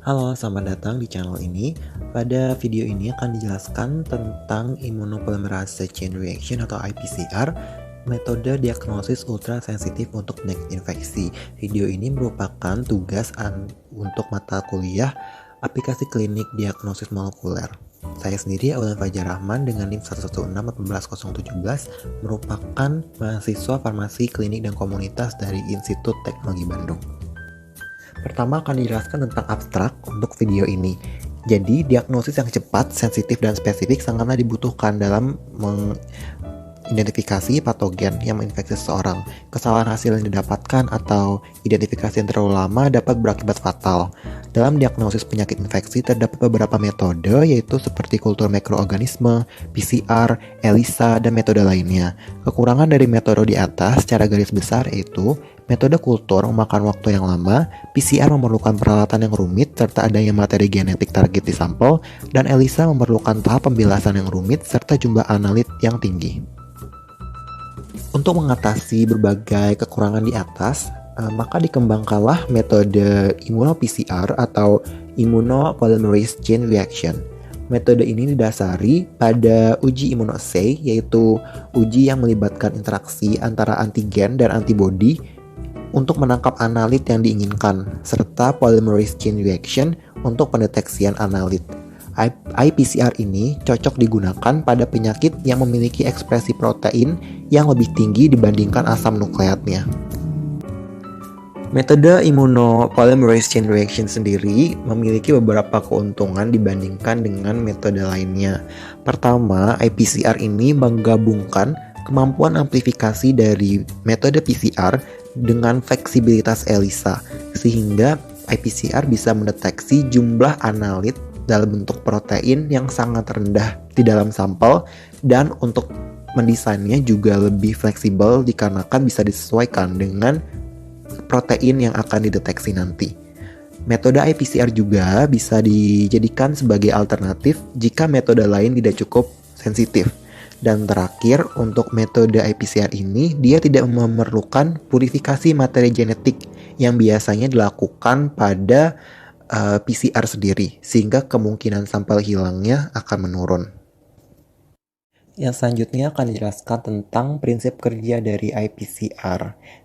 Halo, selamat datang di channel ini. Pada video ini akan dijelaskan tentang immunopolymerase chain reaction atau IPCR, metode diagnosis ultrasensitif untuk penyakit infeksi. Video ini merupakan tugas untuk mata kuliah aplikasi klinik diagnosis molekuler. Saya sendiri, Aulan Fajar Rahman dengan NIM 116-18017, merupakan mahasiswa farmasi klinik dan komunitas dari Institut Teknologi Bandung. Pertama akan dijelaskan tentang abstrak untuk video ini. Jadi, diagnosis yang cepat, sensitif, dan spesifik sangatlah dibutuhkan dalam mengidentifikasi patogen yang menginfeksi seseorang. Kesalahan hasil yang didapatkan atau identifikasi yang terlalu lama dapat berakibat fatal. Dalam diagnosis penyakit infeksi terdapat beberapa metode, yaitu seperti kultur mikroorganisme, PCR, ELISA, dan metode lainnya. Kekurangan dari metode di atas secara garis besar yaitu metode kultur memakan waktu yang lama, PCR memerlukan peralatan yang rumit serta adanya materi genetik target di sampel, dan ELISA memerlukan tahap pembilasan yang rumit serta jumlah analit yang tinggi. Untuk mengatasi berbagai kekurangan di atas, maka dikembangkanlah metode immuno-PCR atau immunopolymerase chain reaction. Metode ini didasari pada uji immunoassay, yaitu uji yang melibatkan interaksi antara antigen dan antibodi untuk menangkap analit yang diinginkan, serta polymerase chain reaction untuk pendeteksian analit. IPCR ini cocok digunakan pada penyakit yang memiliki ekspresi protein yang lebih tinggi dibandingkan asam nukleatnya. Metode immunopolymerase chain reaction sendiri memiliki beberapa keuntungan dibandingkan dengan metode lainnya. Pertama, IPCR ini menggabungkan kemampuan amplifikasi dari metode PCR dengan fleksibilitas ELISA, sehingga IPCR bisa mendeteksi jumlah analit dalam bentuk protein yang sangat rendah di dalam sampel, dan untuk mendesainnya juga lebih fleksibel dikarenakan bisa disesuaikan dengan protein yang akan dideteksi nanti. Metode IPCR juga bisa dijadikan sebagai alternatif jika metode lain tidak cukup sensitif. Dan terakhir, untuk metode IPCR ini, dia tidak memerlukan purifikasi materi genetik yang biasanya dilakukan pada PCR sendiri, sehingga kemungkinan sampel hilangnya akan menurun. Yang selanjutnya akan dijelaskan tentang prinsip kerja dari IPCR.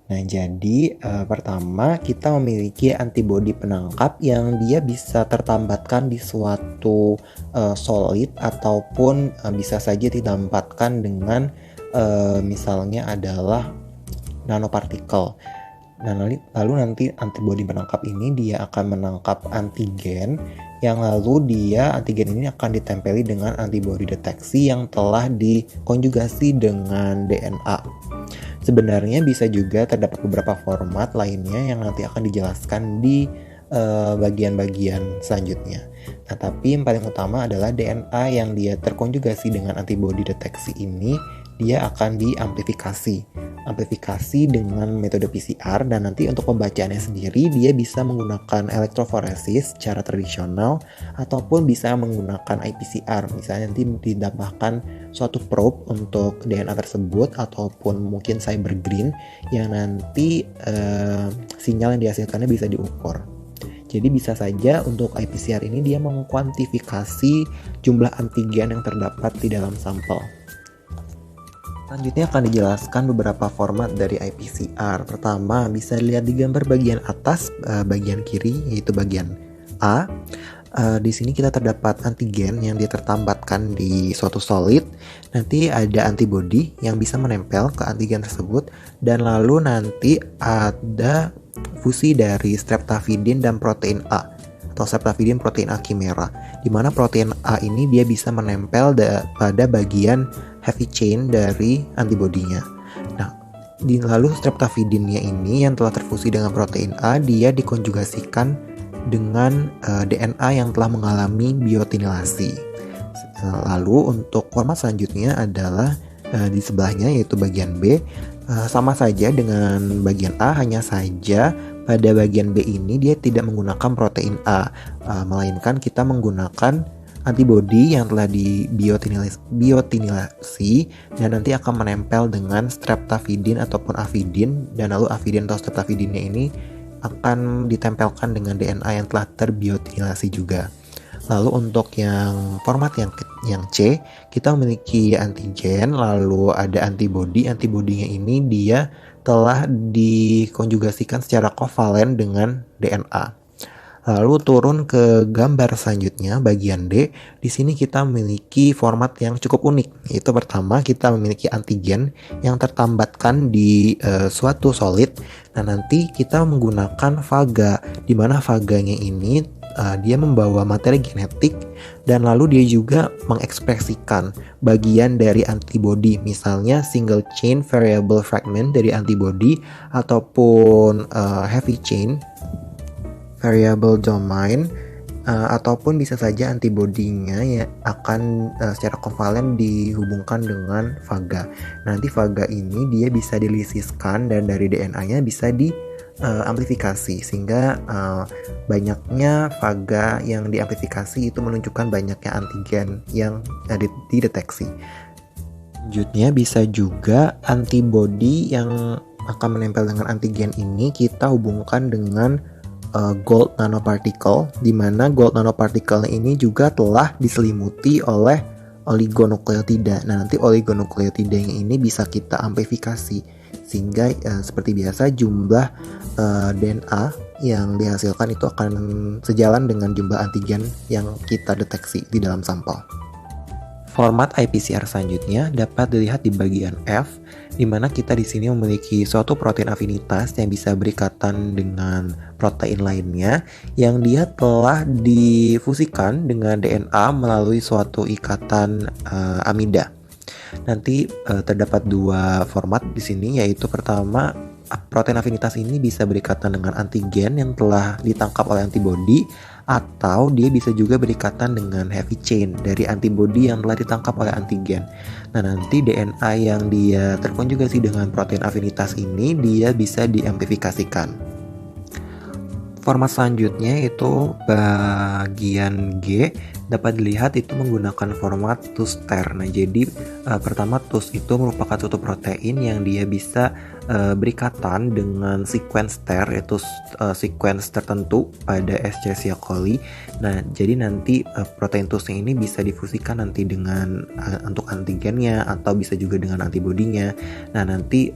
Nah, jadi pertama kita memiliki antibodi penangkap yang dia bisa tertambatkan di suatu solid ataupun bisa saja ditempatkan dengan misalnya adalah nanopartikel. Nah, lalu nanti antibodi penangkap ini dia akan menangkap antigen, yang lalu antigen ini akan ditempeli dengan antibodi deteksi yang telah dikonjugasi dengan DNA. Sebenarnya bisa juga terdapat beberapa format lainnya yang nanti akan dijelaskan di bagian-bagian selanjutnya. Nah, tapi yang paling utama adalah DNA yang dia terkonjugasi dengan antibodi deteksi ini, dia akan diamplifikasi dengan metode PCR, dan nanti untuk pembacaannya sendiri dia bisa menggunakan elektroforesis secara tradisional ataupun bisa menggunakan IPCR. Misalnya nanti ditambahkan suatu probe untuk DNA tersebut ataupun mungkin cybergreen yang nanti sinyal yang dihasilkannya bisa diukur. Jadi bisa saja untuk IPCR ini dia mengkuantifikasi jumlah antigen yang terdapat di dalam sampel. Selanjutnya akan dijelaskan beberapa format dari IPCR. Pertama, bisa dilihat di gambar bagian atas, bagian kiri, yaitu bagian A. Di sini kita terdapat antigen yang dia tertambatkan di suatu solid. Nanti ada antibodi yang bisa menempel ke antigen tersebut, dan lalu nanti ada fusi dari streptavidin dan protein A atau streptavidin protein A chimera, di mana protein A ini dia bisa menempel pada bagian heavy chain dari antibodinya. Nah, lalu streptavidinnya ini yang telah terfusi dengan protein A, dia dikonjugasikan dengan DNA yang telah mengalami biotinilasi. Lalu untuk format selanjutnya adalah di sebelahnya, yaitu bagian B. Sama saja dengan bagian A, hanya saja pada bagian B ini dia tidak menggunakan protein A, melainkan kita menggunakan antibodi yang telah biotinilasi dan nanti akan menempel dengan streptavidin ataupun avidin, dan lalu avidin atau streptavidinnya ini akan ditempelkan dengan DNA yang telah terbiotinilasi juga. Lalu untuk yang format yang C, kita memiliki antigen, lalu ada antibody. Antibodinya ini dia telah dikonjugasikan secara kovalen dengan DNA. Lalu turun ke gambar selanjutnya, bagian D. Di sini kita memiliki format yang cukup unik. Yaitu pertama, kita memiliki antigen yang tertambatkan di suatu solid. Nah, nanti kita menggunakan faga, di mana faganya ini dia membawa materi genetik dan lalu dia juga mengekspresikan bagian dari antibody, misalnya single chain variable fragment dari antibody ataupun heavy chain variable domain, ataupun bisa saja antibodinya ya akan secara kovalen dihubungkan dengan faga. Nanti faga ini dia bisa dilisiskan dan dari DNA-nya bisa diamplifikasi sehingga banyaknya faga yang diamplifikasi itu menunjukkan banyaknya antigen yang dideteksi. Selanjutnya bisa juga antibody yang akan menempel dengan antigen ini kita hubungkan dengan gold nanoparticle, di mana gold nanoparticle ini juga telah diselimuti oleh oligonukleotida. Nah, nanti oligonukleotida ini bisa kita amplifikasi sehingga seperti biasa jumlah DNA yang dihasilkan itu akan sejalan dengan jumlah antigen yang kita deteksi di dalam sampel. Format iPCR selanjutnya dapat dilihat di bagian F, di mana kita di sini memiliki suatu protein afinitas yang bisa berikatan dengan protein lainnya yang dia telah difusikan dengan DNA melalui suatu ikatan amida. Nanti terdapat dua format di sini, yaitu pertama, protein afinitas ini bisa berikatan dengan antigen yang telah ditangkap oleh antibody, atau dia bisa juga berikatan dengan heavy chain dari antibody yang telah ditangkap oleh antigen. Nah, nanti DNA yang dia terkonjugasi dengan protein afinitas ini dia bisa diamplifikasikan. Format selanjutnya itu bagian G, dapat dilihat itu menggunakan format TUS-TER. Nah, jadi pertama TUS itu merupakan suatu protein yang dia bisa berikatan dengan sequence TER, yaitu sequence tertentu pada Escherichia coli. Nah, jadi nanti protein TUS ini bisa difusikan nanti dengan untuk antigennya atau bisa juga dengan antibodinya. Nah, nanti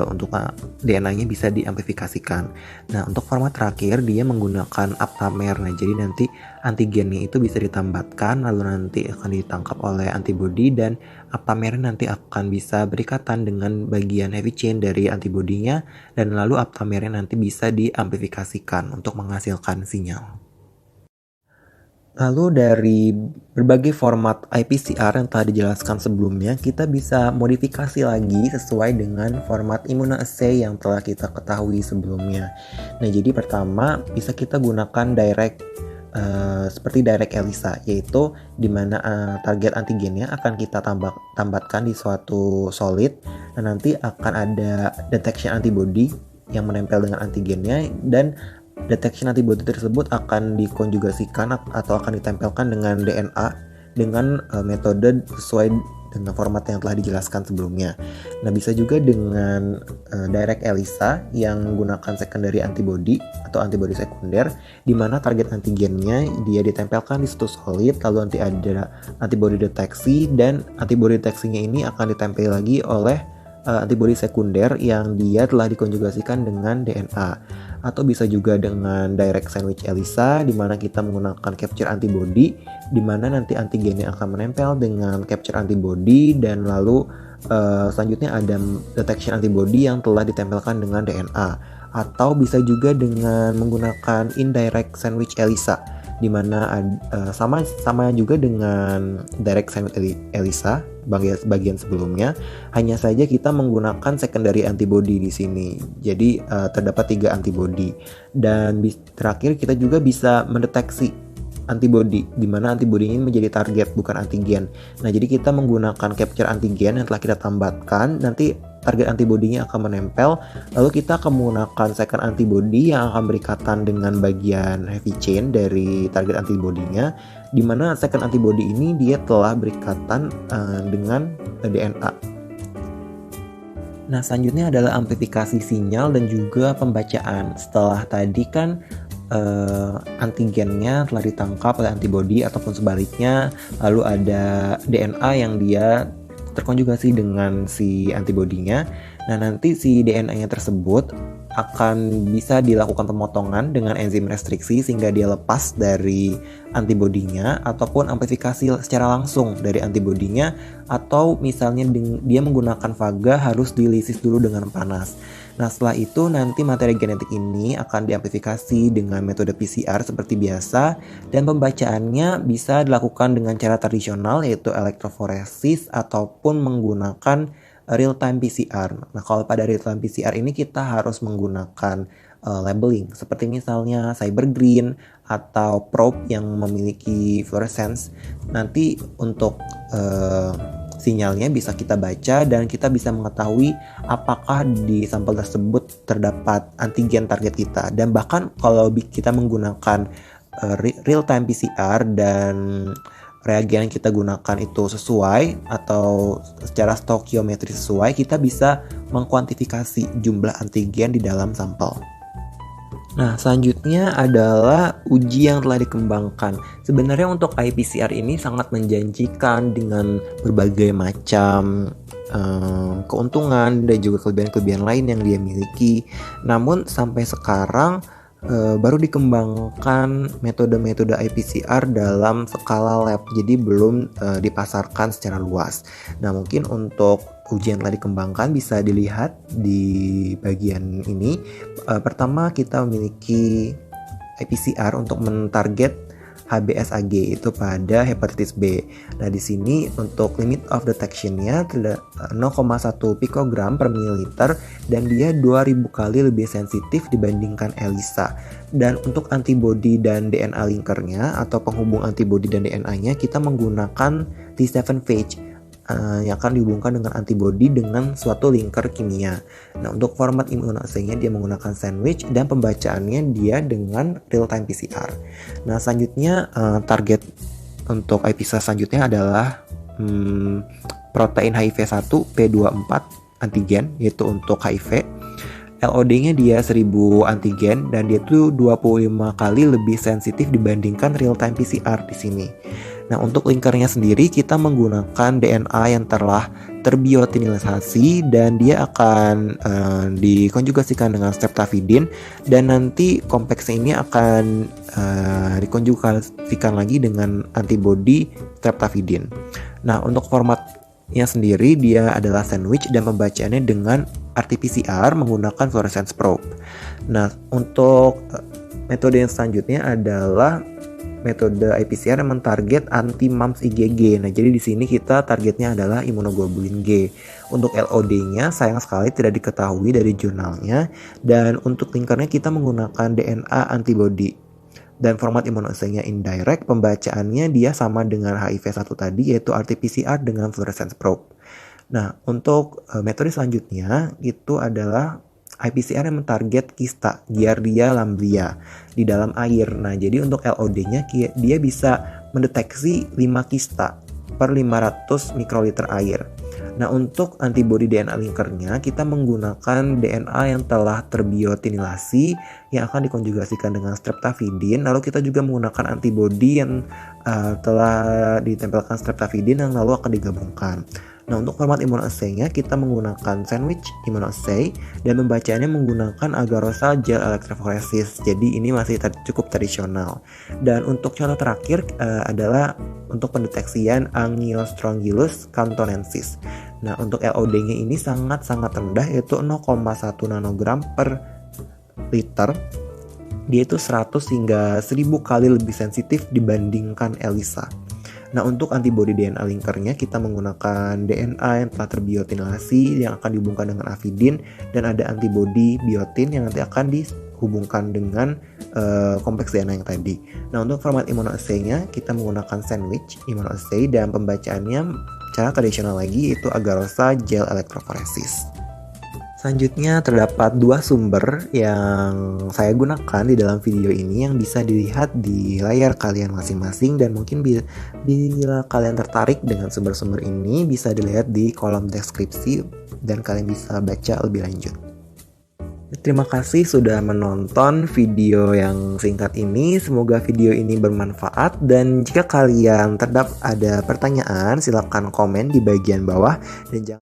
untuk DNA-nya bisa diamplifikasikan. Nah, untuk format terakhir dia menggunakan aptamer. Nah, jadi nanti antigennya itu bisa ditambatkan lalu nanti akan ditangkap oleh antibody dan aptamernya nanti akan bisa berikatan dengan bagian heavy chain dari antibodinya dan lalu aptamernya nanti bisa diamplifikasikan untuk menghasilkan sinyal. Lalu dari berbagai format iPCR yang telah dijelaskan sebelumnya, kita bisa modifikasi lagi sesuai dengan format immunoassay yang telah kita ketahui sebelumnya. Nah, jadi pertama bisa kita gunakan seperti direct ELISA, yaitu di mana target antigennya akan kita tambatkan di suatu solid dan nanti akan ada detection antibody yang menempel dengan antigennya dan detection antibody tersebut akan dikonjugasikan atau akan ditempelkan dengan DNA dengan metode sesuai dengan format yang telah dijelaskan sebelumnya. Nah, bisa juga dengan direct ELISA yang menggunakan secondary antibody atau antibody sekunder, di mana target antigennya dia ditempelkan di suatu solid, lalu nanti ada antibody deteksi dan antibody deteksinya ini akan ditempel lagi oleh antibody sekunder yang dia telah dikonjugasikan dengan DNA. Atau bisa juga dengan direct sandwich ELISA, di mana kita menggunakan capture antibody, di mana nanti antigennya akan menempel dengan capture antibody dan lalu selanjutnya ada detection antibody yang telah ditempelkan dengan DNA. Atau bisa juga dengan menggunakan indirect sandwich ELISA, di mana sama juga dengan direct sandwich ELISA bagian sebelumnya, hanya saja kita menggunakan secondary antibody di sini. Jadi terdapat 3 antibody dan terakhir kita juga bisa mendeteksi antibody, di mana antibody ini menjadi target bukan antigen. Nah, jadi kita menggunakan capture antigen yang telah kita tambatkan, nanti target antibodinya akan menempel, lalu kita akan menggunakan second antibody yang akan berikatan dengan bagian heavy chain dari target antibodinya, di mana second antibody ini dia telah berikatan dengan DNA. Nah, selanjutnya adalah amplifikasi sinyal dan juga pembacaan. Setelah tadi kan antigennya telah ditangkap oleh antibodi ataupun sebaliknya, lalu ada DNA yang dia terkonjugasi dengan si antibodinya. Nah, nanti si DNA-nya tersebut akan bisa dilakukan pemotongan dengan enzim restriksi sehingga dia lepas dari antibodinya, ataupun amplifikasi secara langsung dari antibodinya, atau misalnya dia menggunakan faga harus dilisis dulu dengan panas. Nah, setelah itu nanti materi genetik ini akan diamplifikasi dengan metode PCR seperti biasa, dan pembacaannya bisa dilakukan dengan cara tradisional yaitu elektroforesis ataupun menggunakan real time PCR. Nah, kalau pada real time PCR ini kita harus menggunakan labeling seperti misalnya cybergreen atau probe yang memiliki fluorescence. Nanti untuk sinyalnya bisa kita baca dan kita bisa mengetahui apakah di sampel tersebut terdapat antigen target kita. Dan bahkan kalau kita menggunakan real time PCR dan reagen yang kita gunakan itu sesuai atau secara stokiometri sesuai, kita bisa mengkuantifikasi jumlah antigen di dalam sampel. Nah, selanjutnya adalah uji yang telah dikembangkan. Sebenarnya untuk iPCR ini sangat menjanjikan dengan berbagai macam keuntungan dan juga kelebihan-kelebihan lain yang dia miliki. Namun sampai sekarang baru dikembangkan metode-metode iPCR dalam skala lab, jadi belum dipasarkan secara luas. Nah, mungkin untuk uji yang telah dikembangkan bisa dilihat di bagian ini. Pertama, kita memiliki iPCR untuk mentarget HBsAg itu pada hepatitis B. Nah, di sini untuk limit of detection-nya 0,1 pikogram per mililiter dan dia 2000 kali lebih sensitif dibandingkan ELISA. Dan untuk antibody dan DNA linkernya atau penghubung antibody dan DNA-nya kita menggunakan T7-phage yang akan dihubungkan dengan antibody dengan suatu linker kimia. Nah, untuk format immunoassay-nya dia menggunakan sandwich dan pembacaannya dia dengan real time PCR. Nah, selanjutnya target untuk iPCR selanjutnya adalah protein HIV1 P24 antigen, yaitu untuk HIV. LOD-nya dia 1000 antigen dan dia tuh 25 kali lebih sensitif dibandingkan real time PCR di sini. Nah, untuk linkernya sendiri kita menggunakan DNA yang telah terbiotinisasi dan dia akan dikonjugasikan dengan streptavidin, dan nanti kompleksnya ini akan dikonjugasikan lagi dengan antibody streptavidin. Nah, untuk formatnya sendiri dia adalah sandwich dan pembacaannya dengan RT-PCR menggunakan fluorescence probe. Nah, untuk metode yang selanjutnya adalah metode iPCR yang mentarget anti-mumps IgG. Nah, jadi di sini kita targetnya adalah imunoglobulin G. Untuk LOD-nya sayang sekali tidak diketahui dari jurnalnya, dan untuk linkernya kita menggunakan DNA antibody. Dan format immunoassay-nya indirect, pembacaannya dia sama dengan HIV1 tadi yaitu RT-PCR dengan fluorescence probe. Nah, untuk metode selanjutnya itu adalah iPCR yang mentarget kista Giardia lamblia di dalam air. Nah, jadi untuk LOD-nya dia bisa mendeteksi 5 kista per 500 mikroliter air. Nah, untuk antibody DNA linkernya kita menggunakan DNA yang telah terbiotinilasi yang akan dikonjugasikan dengan streptavidin. Lalu kita juga menggunakan antibody yang telah ditempelkan streptavidin yang lalu akan digabungkan. Nah, untuk format immunoassay-nya kita menggunakan sandwich immunoassay dan pembacaannya menggunakan agarosal gel electrophoresis. Jadi ini masih cukup tradisional. Dan untuk contoh terakhir adalah untuk pendeteksian Angiostrongylus cantonensis. Nah, untuk LOD-nya ini sangat-sangat rendah yaitu 0,1 nanogram per liter. Dia itu 100 hingga 1000 kali lebih sensitif dibandingkan ELISA. Nah, untuk antibody DNA linkernya kita menggunakan DNA yang telah terbiotinilasi yang akan dihubungkan dengan avidin, dan ada antibody biotin yang nanti akan dihubungkan dengan kompleks DNA yang tadi. Nah, untuk format immunoassay-nya kita menggunakan sandwich immunoassay dan pembacaannya cara tradisional lagi itu agarosal gel electrophoresis. Selanjutnya terdapat dua sumber yang saya gunakan di dalam video ini yang bisa dilihat di layar kalian masing-masing, dan mungkin bila kalian tertarik dengan sumber-sumber ini bisa dilihat di kolom deskripsi dan kalian bisa baca lebih lanjut. Terima kasih sudah menonton video yang singkat ini. Semoga video ini bermanfaat, dan jika kalian terdapat ada pertanyaan silahkan komen di bagian bawah, dan jangan